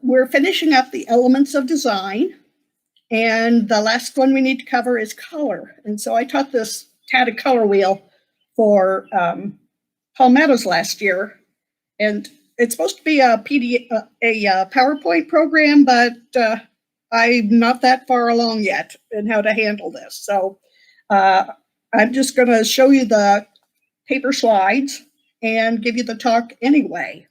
we're finishing up the elements of design, and the last one we need to cover is color. And so I taught this tatted color wheel for Palmettos last year, and it's supposed to be a PowerPoint program, but I'm not that far along yet in how to handle this. So I'm just going to show you the paper slides and give you the talk anyway.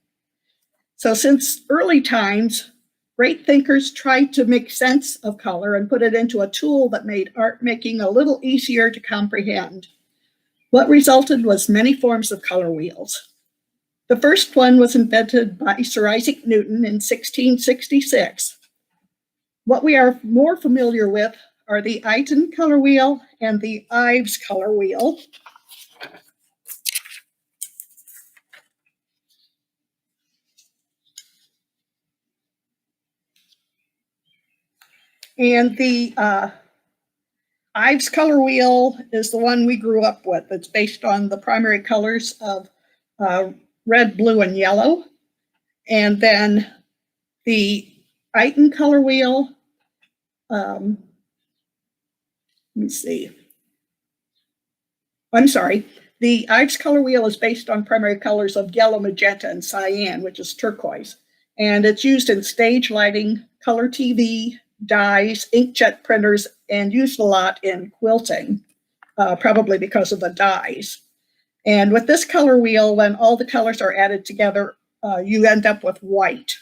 So since early times, great thinkers tried to make sense of color and put it into a tool that made art making a little easier to comprehend. What resulted was many forms of color wheels. The first one was invented by Sir Isaac Newton in 1666. What we are more familiar with are the Eiten color wheel and the Ives color wheel. And the Ives color wheel is the one we grew up with. It's based on the primary colors of red, blue, and yellow. And then the Eiten color wheel, let me see. I'm sorry. The Ives color wheel is based on primary colors of yellow, magenta, and cyan, which is turquoise. And it's used in stage lighting, color TV, dyes, inkjet printers, and used a lot in quilting, probably because of the dyes. And with this color wheel, when all the colors are added together, you end up with white.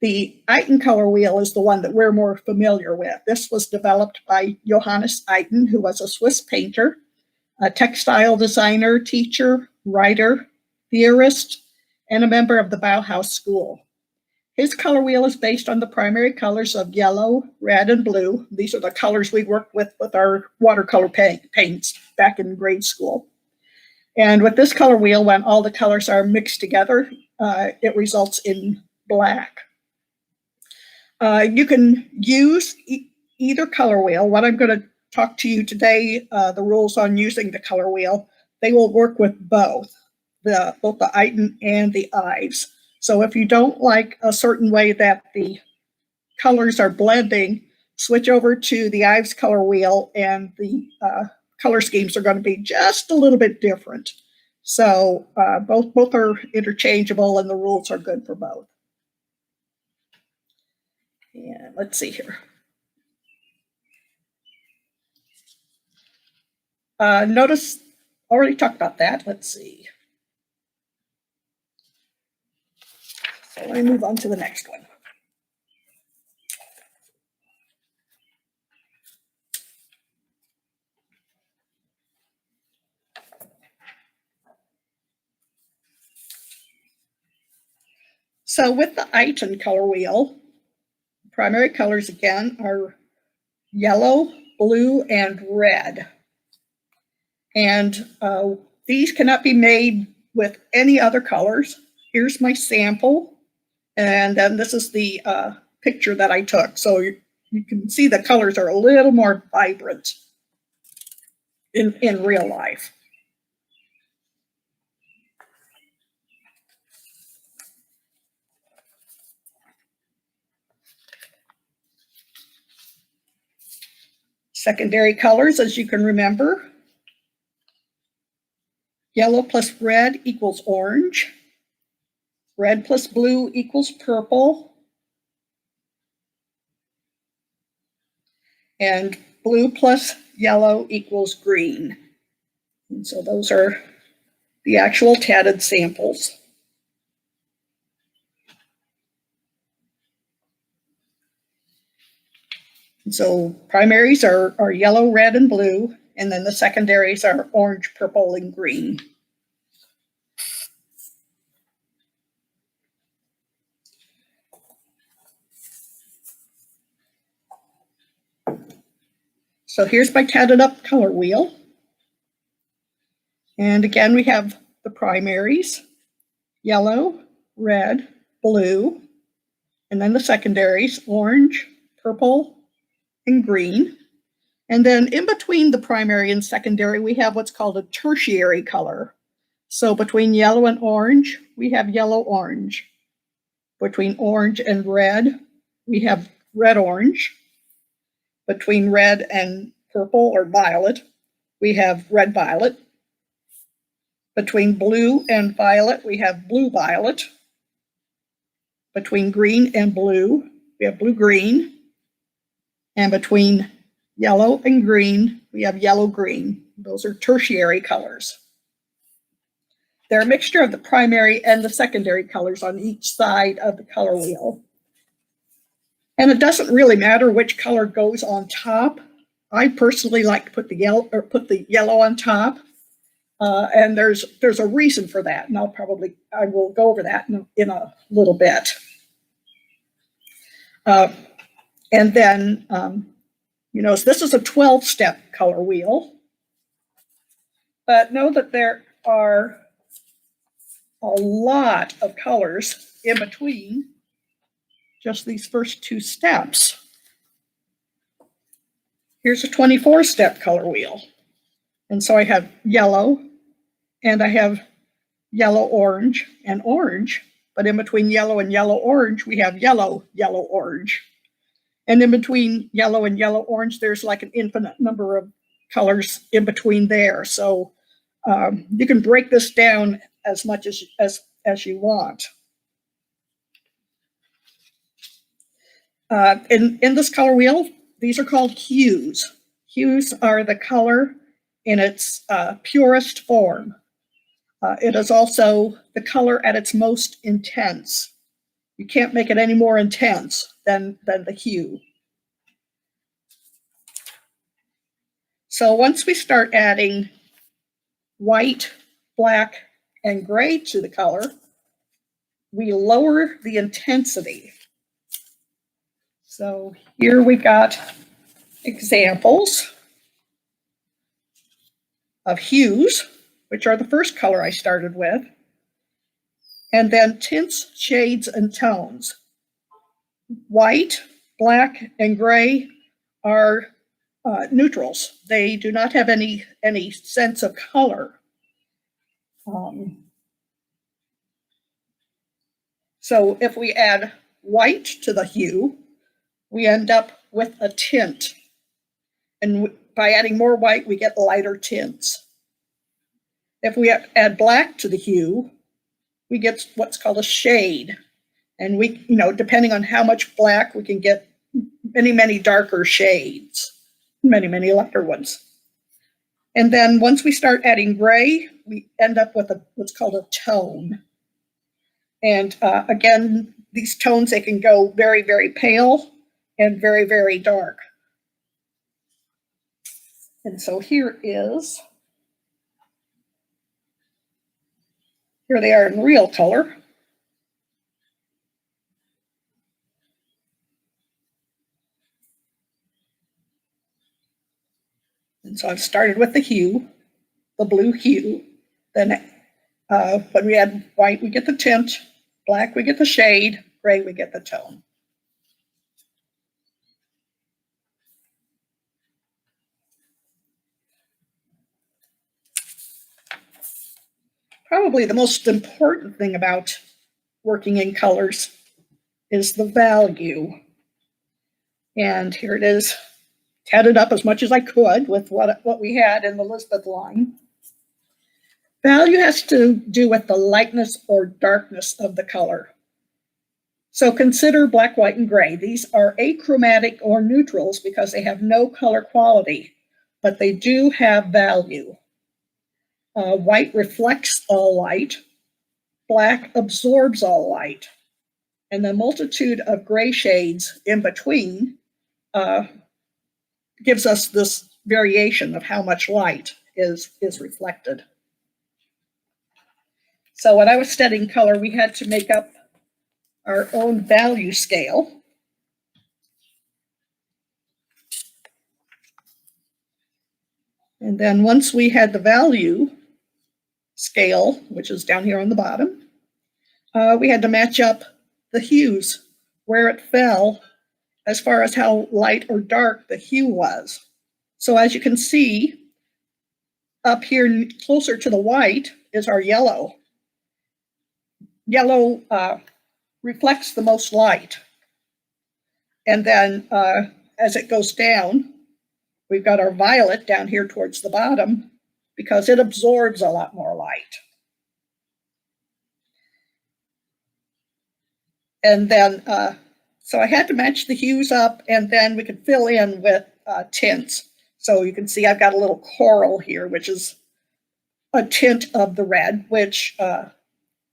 The Eiten color wheel is the one that we're more familiar with. This was developed by Johannes Eiten, who was a Swiss painter, a textile designer, teacher, writer, theorist, and a member of the Bauhaus School. His color wheel is based on the primary colors of yellow, red, and blue. These are the colors we worked with our watercolor paints back in grade school. And with this color wheel, when all the colors are mixed together, it results in black. You can use either color wheel. What I'm going to talk to you today, the rules on using the color wheel, they will work with both the Eiten and the Ives. So if you don't like a certain way that the colors are blending, switch over to the Ives color wheel, and the color schemes are going to be just a little bit different. So both are interchangeable, and the rules are good for both. And let's see here. Notice, already talked about that. Let's see. So let me move on to the next one. So with the Eiten color wheel, primary colors again are yellow, blue, and red. And these cannot be made with any other colors. Here's my sample. And then this is the picture that I took. So you can see the colors are a little more vibrant in real life. Secondary colors, as you can remember. Yellow plus red equals orange. Red plus blue equals purple. And blue plus yellow equals green. And so those are the actual tatted samples. And so primaries are yellow, red, and blue, and then the secondaries are orange, purple, and green. So here's my tatted up color wheel. And again, we have the primaries, yellow, red, blue, and then the secondaries, orange, purple, and green. And then in between the primary and secondary, we have what's called a tertiary color. So between yellow and orange, we have yellow-orange. Between orange and red, we have red-orange. Between red and purple or violet, we have red-violet. Between blue and violet, we have blue-violet. Between green and blue, we have blue-green. And between yellow and green, we have yellow-green. Those are tertiary colors. They're a mixture of the primary and the secondary colors on each side of the color wheel. And it doesn't really matter which color goes on top. I personally like to put the yellow on top. And there's a reason for that, and I will go over that in a little bit. And then, so this is a 12-step color wheel, but know that there are a lot of colors in between just these first two steps. Here's a 24-step color wheel. And so I have yellow, and I have yellow, orange, and orange. But in between yellow and yellow-orange, we have yellow, yellow-orange. And in between yellow and yellow-orange, there's like an infinite number of colors in between there. So you can break this down as much as you want. In this color wheel, these are called hues. Hues are the color in its purest form. It is also the color at its most intense. You can't make it any more intense than the hue. So once we start adding white, black, and gray to the color, we lower the intensity. So here we've got examples of hues, which are the first color I started with, and then tints, shades, and tones. White, black, and gray are neutrals. They do not have any sense of color. So if we add white to the hue, we end up with a tint. And by adding more white, we get lighter tints. If we add black to the hue, we get what's called a shade. And we, depending on how much black, we can get many, many darker shades, many, many lighter ones. And then once we start adding gray, we end up with what's called a tone. And again, these tones, they can go very, very pale and very, very dark. And so here they are in real color. And so I've started with the hue, the blue hue. Then when we add white, we get the tint. Black, we get the shade. Gray, we get the tone. Probably the most important thing about working in colors is the value. And here it is, tatted up as much as I could with what we had in the Elizabeth line. Value has to do with the lightness or darkness of the color. So consider black, white, and gray. These are achromatic or neutrals because they have no color quality, but they do have value. White reflects all light. Black absorbs all light. And the multitude of gray shades in between gives us this variation of how much light is reflected. So when I was studying color, we had to make up our own value scale. And then once we had the value scale, which is down here on the bottom, we had to match up the hues, where it fell as far as how light or dark the hue was. So as you can see, up here closer to the white is our yellow. Yellow reflects the most light. And then as it goes down, we've got our violet down here towards the bottom because it absorbs a lot more light. And then, so I had to match the hues up, and then we could fill in with tints. So you can see I've got a little coral here, which is a tint of the red, which,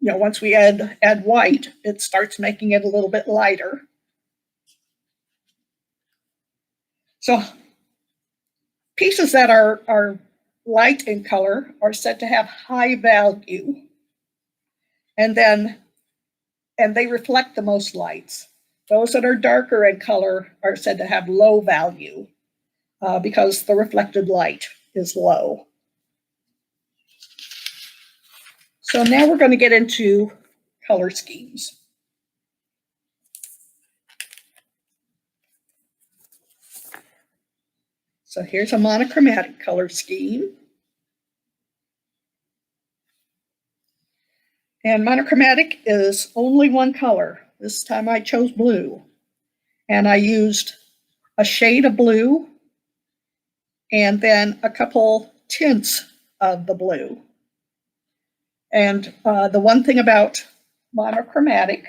once we add white, it starts making it a little bit lighter. So pieces that are light in color are said to have high value, and they reflect the most lights. Those that are darker in color are said to have low value because the reflected light is low. So now we're going to get into color schemes. So here's a monochromatic color scheme. And monochromatic is only one color. This time I chose blue. And I used a shade of blue and then a couple tints of the blue. And the one thing about monochromatic,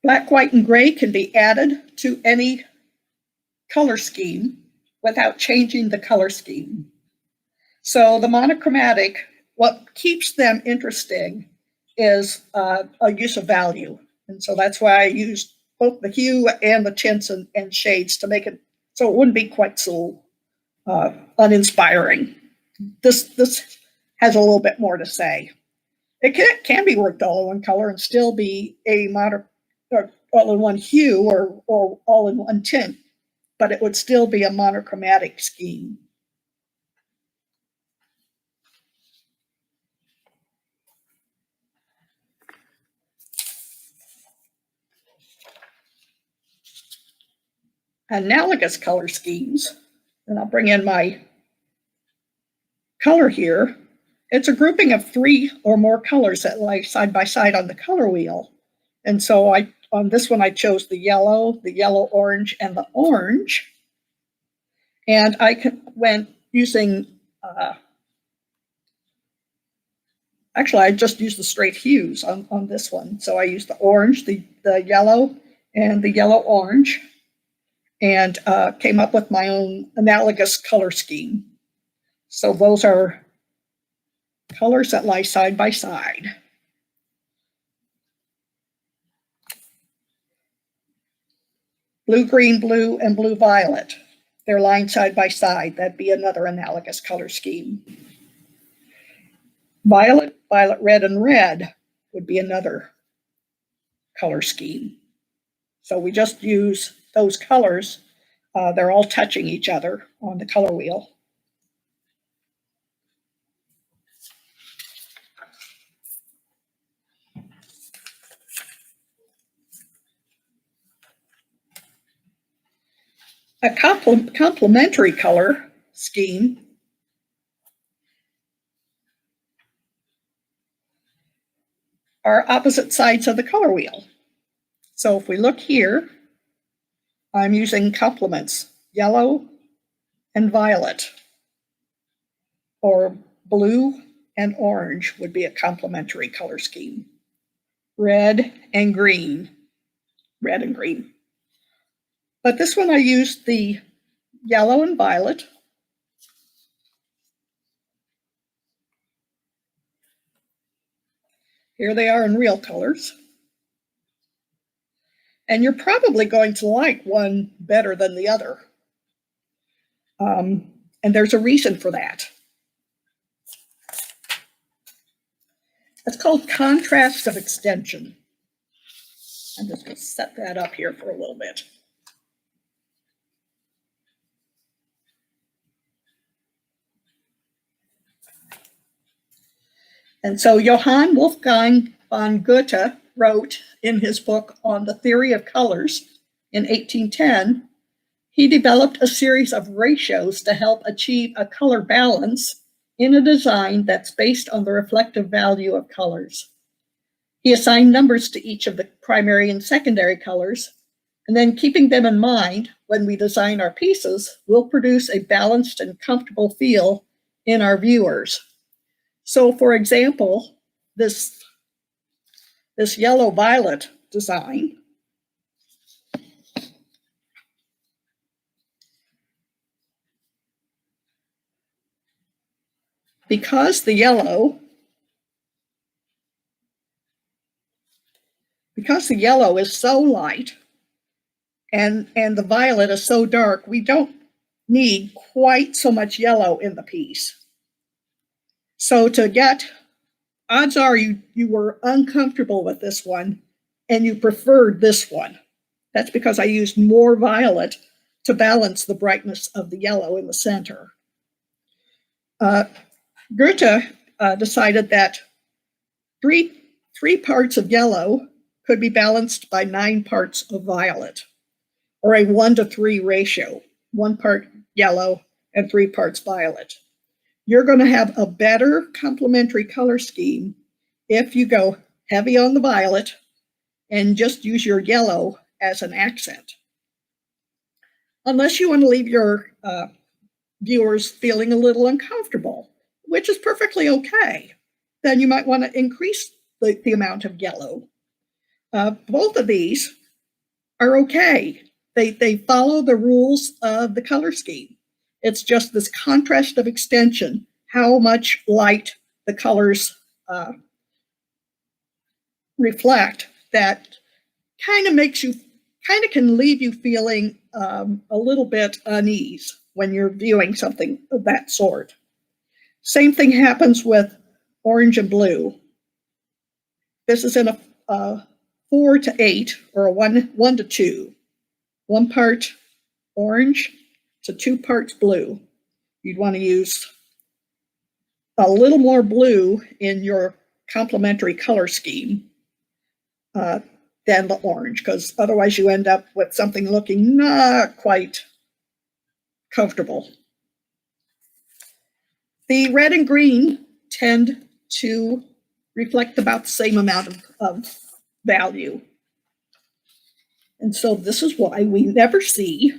black, white, and gray can be added to any color scheme without changing the color scheme. So the monochromatic, what keeps them interesting is a use of value. And so that's why I used both the hue and the tints and shades to make it so it wouldn't be quite so uninspiring. This has a little bit more to say. It can be worked all in one color and still be a all in one hue or all in one tint, but it would still be a monochromatic scheme. Analogous color schemes, and I'll bring in my color here. It's a grouping of 3 or more colors that lie side by side on the color wheel. And so on this one, I chose the yellow, orange, and the orange. And I went using, actually, I just used the straight hues on this one. So I used the orange, the yellow, and the yellow-orange, and came up with my own analogous color scheme. So those are colors that lie side by side. Blue, green, blue, and blue, violet. They're lying side by side. That'd be another analogous color scheme. Violet, violet, red, and red would be another color scheme. So we just use those colors. They're all touching each other on the color wheel. A complementary color scheme are opposite sides of the color wheel. So if we look here, I'm using complements, yellow and violet, or blue and orange would be a complementary color scheme. Red and green. But this one I used the yellow and violet. Here they are in real colors. And you're probably going to like one better than the other. And there's a reason for that. It's called contrast of extension. I'm just going to set that up here for a little bit. And so Johann Wolfgang von Goethe wrote in his book on the theory of colors in 1810, He developed a series of ratios to help achieve a color balance in a design that's based on the reflective value of colors. He assigned numbers to each of the primary and secondary colors, and then keeping them in mind when we design our pieces, we'll produce a balanced and comfortable feel in our viewers. So for example, this yellow-violet design, because the yellow is so light and the violet is so dark, we don't need quite so much yellow in the piece. So to get, odds are you were uncomfortable with this one and you preferred this one. That's because I used more violet to balance the brightness of the yellow in the center. Goethe decided that three parts of yellow could be balanced by 9 parts of violet, or a 1-to-3 ratio, 1 part yellow and 3 parts violet. You're going to have a better complementary color scheme if you go heavy on the violet and just use your yellow as an accent. Unless you want to leave your viewers feeling a little uncomfortable, which is perfectly okay, then you might want to increase the amount of yellow. Both of these are okay. They follow the rules of the color scheme. It's just this contrast of extension, how much light the colors reflect, that kind of can leave you feeling a little bit unease when you're viewing something of that sort. Same thing happens with orange and blue. This is in a 4-to-8 or a 1-to-2. 1 part orange to 2 parts blue. You'd want to use a little more blue in your complementary color scheme than the orange, because otherwise you end up with something looking not quite comfortable. The red and green tend to reflect about the same amount of value. And so this is why we never see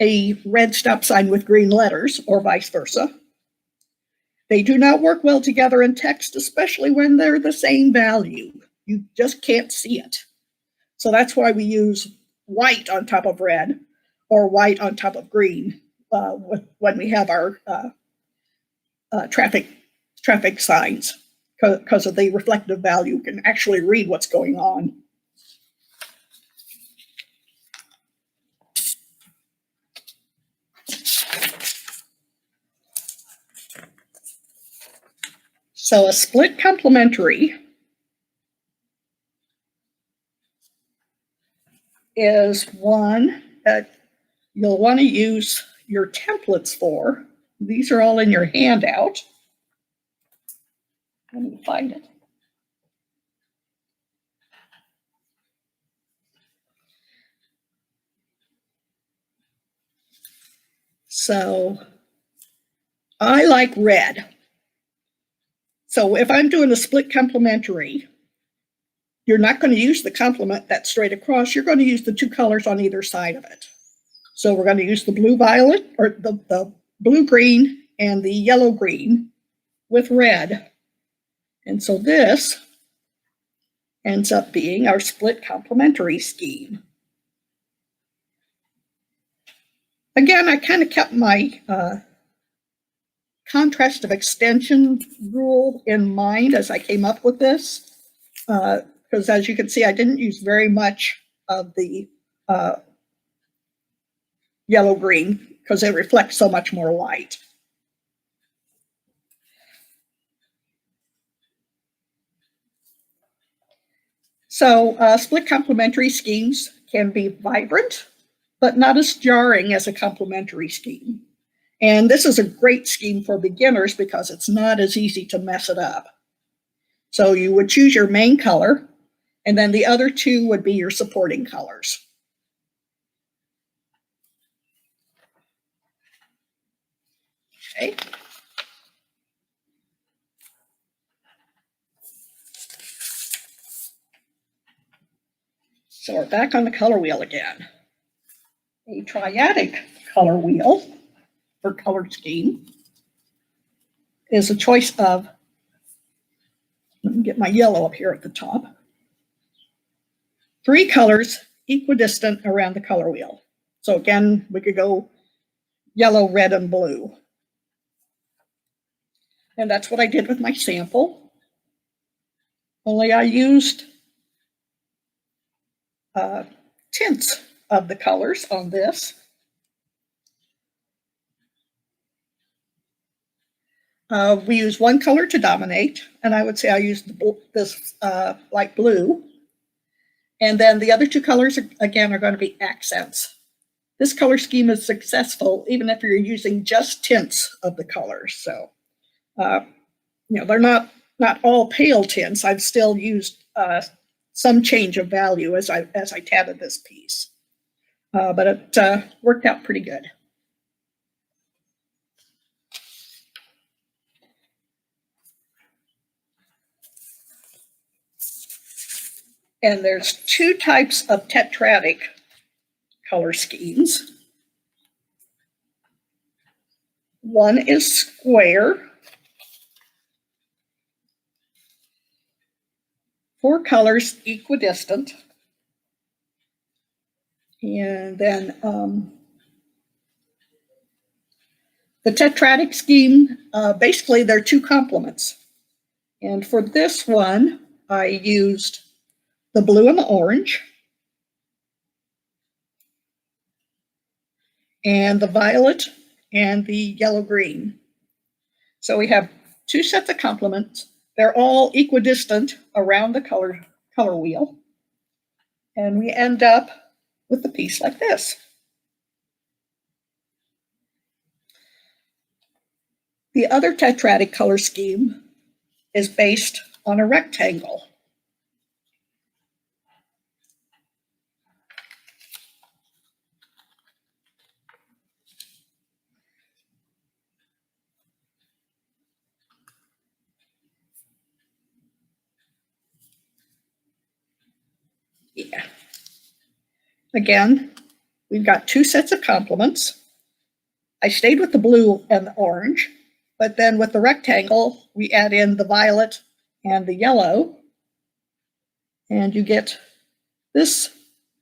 a red stop sign with green letters or vice versa. They do not work well together in text, especially when they're the same value. You just can't see it. So that's why we use white on top of red or white on top of green when we have our traffic signs, because of the reflective value. You can actually read what's going on. So a split complementary is one that you'll want to use your templates for. These are all in your handout. Let me find it. So I like red. So if I'm doing a split complementary, you're not going to use the complement that's straight across. You're going to use the 2 colors on either side of it. So we're going to use the blue-violet, or the blue-green and the yellow-green with red. And so this ends up being our split complementary scheme. Again, I kind of kept my contrast of extension rule in mind as I came up with this, because as you can see, I didn't use very much of the yellow-green because it reflects so much more light. So split complementary schemes can be vibrant, but not as jarring as a complementary scheme. And this is a great scheme for beginners because it's not as easy to mess it up. So you would choose your main color, and then the other 2 would be your supporting colors. Okay. So we're back on the color wheel again. A triadic color wheel for color scheme is a choice of, let me get my yellow up here at the top, 3 colors equidistant around the color wheel. So again, we could go yellow, red, and blue. And that's what I did with my sample. Only I used tints of the colors on this. We use one color to dominate, and I would say I used this light blue. And then the other 2 colors, again, are going to be accents. This color scheme is successful even if you're using just tints of the colors. So, they're not all pale tints. I've still used some change of value as I tatted this piece, but it worked out pretty good. And there's 2 types of tetradic color schemes. One is square, 4 colors equidistant, and then the tetradic scheme, basically there are 2 complements. And for this one, I used the blue and the orange, and the violet and the yellow-green. So we have 2 sets of complements. They're all equidistant around the color wheel. And we end up with a piece like this. The other tetradic color scheme is based on a rectangle. Yeah. Again, we've got 2 sets of complements. I stayed with the blue and the orange, but then with the rectangle, we add in the violet and the yellow, and you get this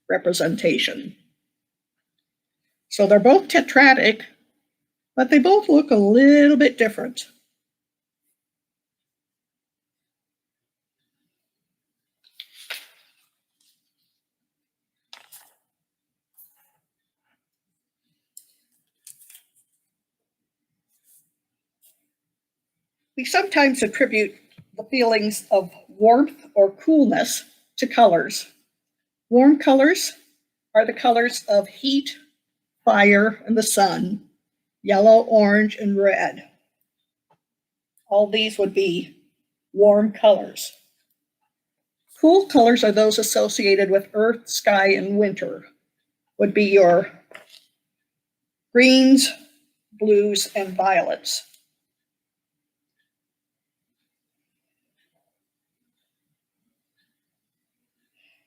representation. So they're both tetradic, but they both look a little bit different. We sometimes attribute the feelings of warmth or coolness to colors. Warm colors are the colors of heat, fire, and the sun, yellow, orange, and red. All these would be warm colors. Cool colors are those associated with earth, sky, and winter, would be your greens, blues, and violets.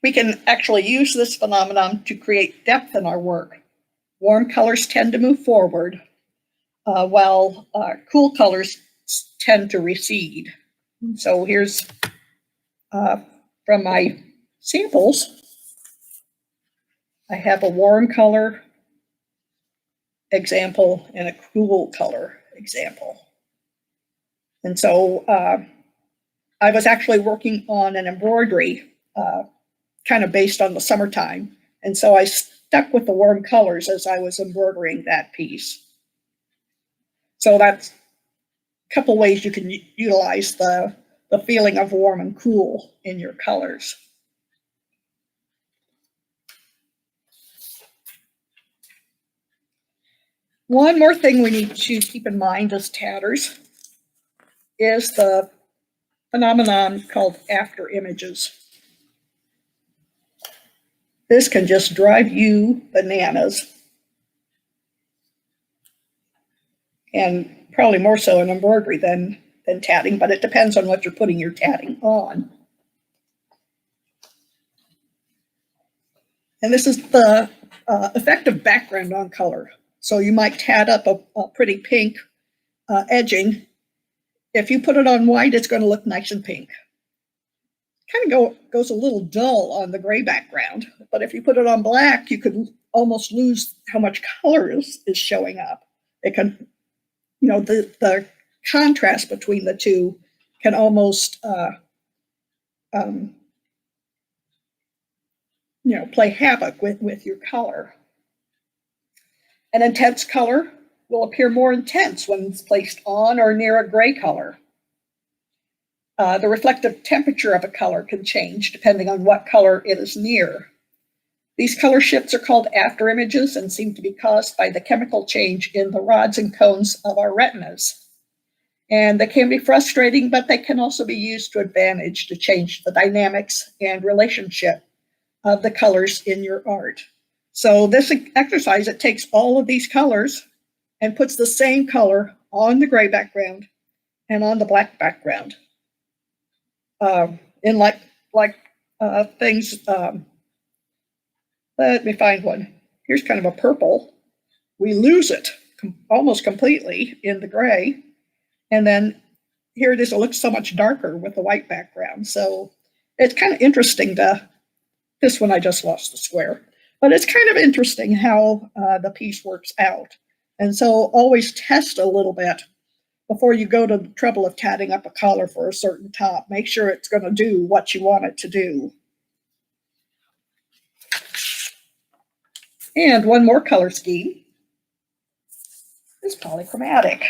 We can actually use this phenomenon to create depth in our work. Warm colors tend to move forward, while cool colors tend to recede. So here's from my samples, I have a warm color example and a cool color example. And so I was actually working on an embroidery kind of based on the summertime. And so I stuck with the warm colors as I was embroidering that piece. So that's a couple ways you can utilize the feeling of warm and cool in your colors. One more thing we need to keep in mind as tatters is the phenomenon called after images. This can just drive you bananas. and probably more so in embroidery than tatting, but it depends on what you're putting your tatting on. And this is the effective background on color. So you might tat up a pretty pink edging. If you put it on white, it's going to look nice and pink. Kind of goes a little dull on the gray background, but if you put it on black, you could almost lose how much color is showing up. It can, you know, the contrast between the two can almost, you know, play havoc with your color. An intense color will appear more intense when it's placed on or near a gray color. The reflective temperature of a color can change depending on what color it is near. These color shifts are called afterimages and seem to be caused by the chemical change in the rods and cones of our retinas. And they can be frustrating, but they can also be used to advantage to change the dynamics and relationship of the colors in your art. So this exercise, it takes all of these colors and puts the same color on the gray background and on the black background. In things, let me find one. Here's kind of a purple. We lose it almost completely in the gray. And then here it is, it looks so much darker with the white background. So it's kind of interesting this one I just lost the square. But it's kind of interesting how the piece works out. And so always test a little bit before you go to the trouble of tatting up a collar for a certain top. Make sure it's going to do what you want it to do. And one more color scheme is polychromatic.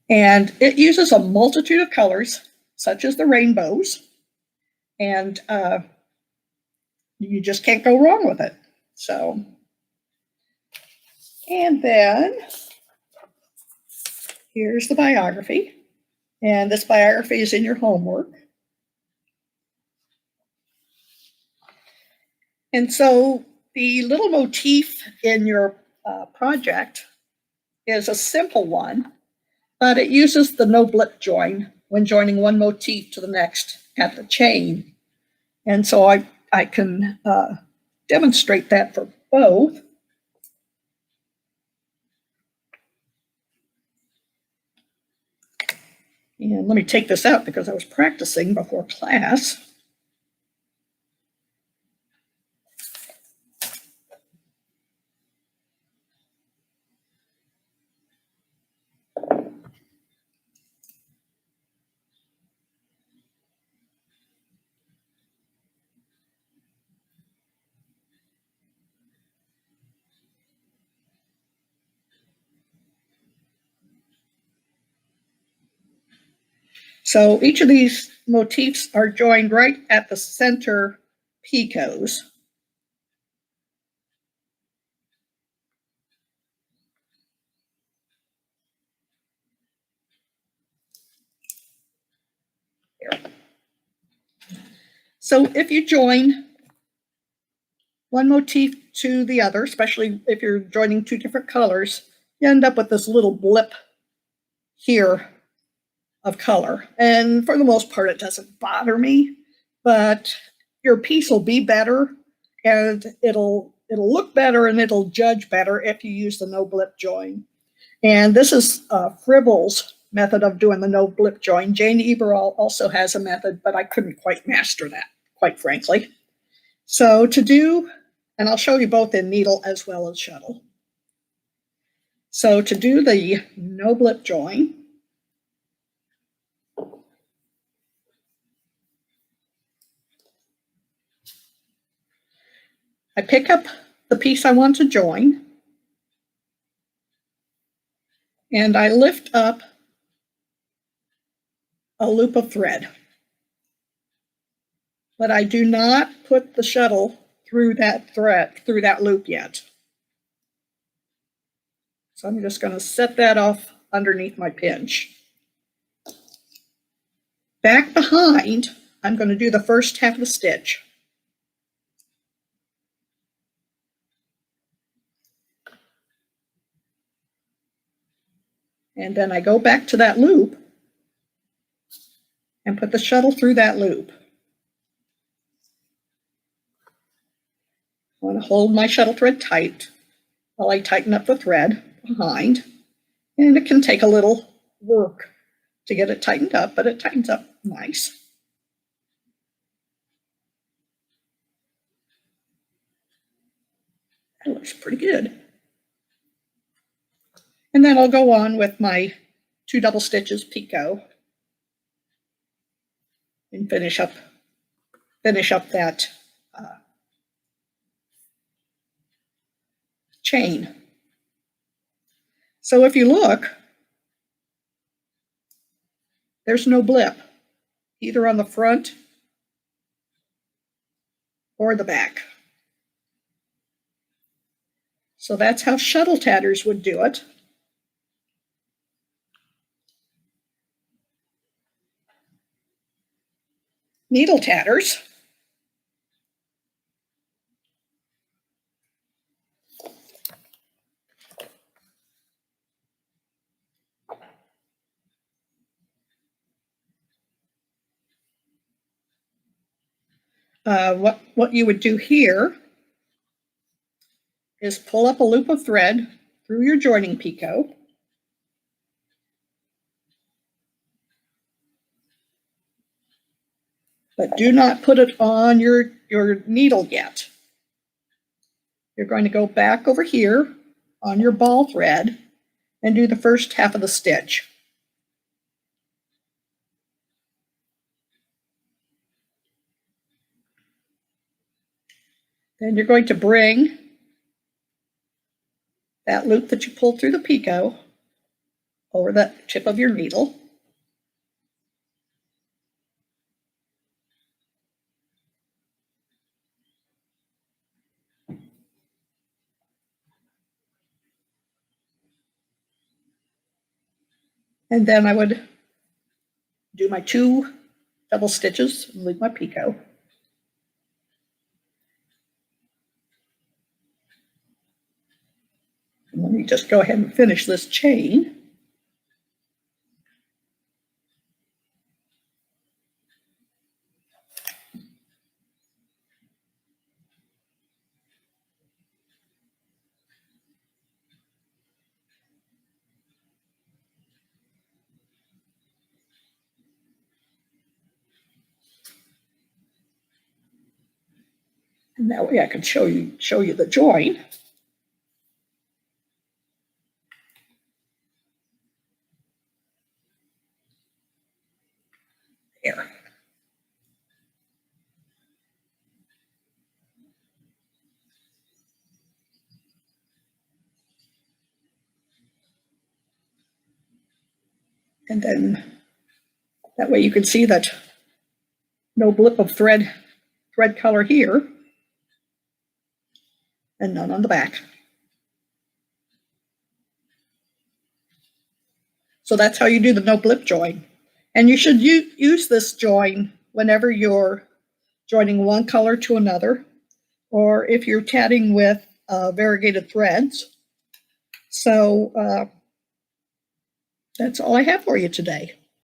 And it uses a multitude of colors, such as the rainbows, and you just can't go wrong with it. So, and then here's the biography. And this biography is in your homework. And so the little motif in your project is a simple one, but it uses the NoBlip join when joining one motif to the next at the chain. And so I can demonstrate that for both. And let me take this out because I was practicing before class. So each of these motifs are joined right at the center picots. Here. So if you join one motif to the other, especially if you're joining two different colors, you end up with this little blip here of color. And for the most part, it doesn't bother me, but your piece will be better and it'll look better and it'll judge better if you use the NoBlip join. And this is Fribble's method of doing the NoBlip join. Jane Eberall also has a method, but I couldn't quite master that, quite frankly. So to do, and I'll show you both in needle as well as shuttle. So to do the NoBlip join, I pick up the piece I want to join, and I lift up a loop of thread. But I do not put the shuttle through that thread, through that loop yet. So I'm just going to set that off underneath my pinch. Back behind, I'm going to do the first half of the stitch. And then I go back to that loop and put the shuttle through that loop. I want to hold my shuttle thread tight while I tighten up the thread behind. And it can take a little work to get it tightened up, but it tightens up nice. That looks pretty good. And then I'll go on with my 2 double stitches picot and finish up that chain. So if you look, there's no blip, either on the front or the back. So that's how shuttle tatters would do it. Needle tatters what you would do here is pull up a loop of thread through your joining picot. But do not put it on your needle yet. You're going to go back over here on your ball thread and do the first half of the stitch. Then you're going to bring that loop that you pulled through the picot over the tip of your needle. And then I would do my 2 double stitches and leave my picot. And let me just go ahead and finish this chain. And that way I can show you the join. There. And then that way you can see that no blip of thread color here and none on the back. So that's how you do the no blip join. And you should use this join whenever you're joining one color to another, or if you're tatting with variegated threads. So that's all I have for you today.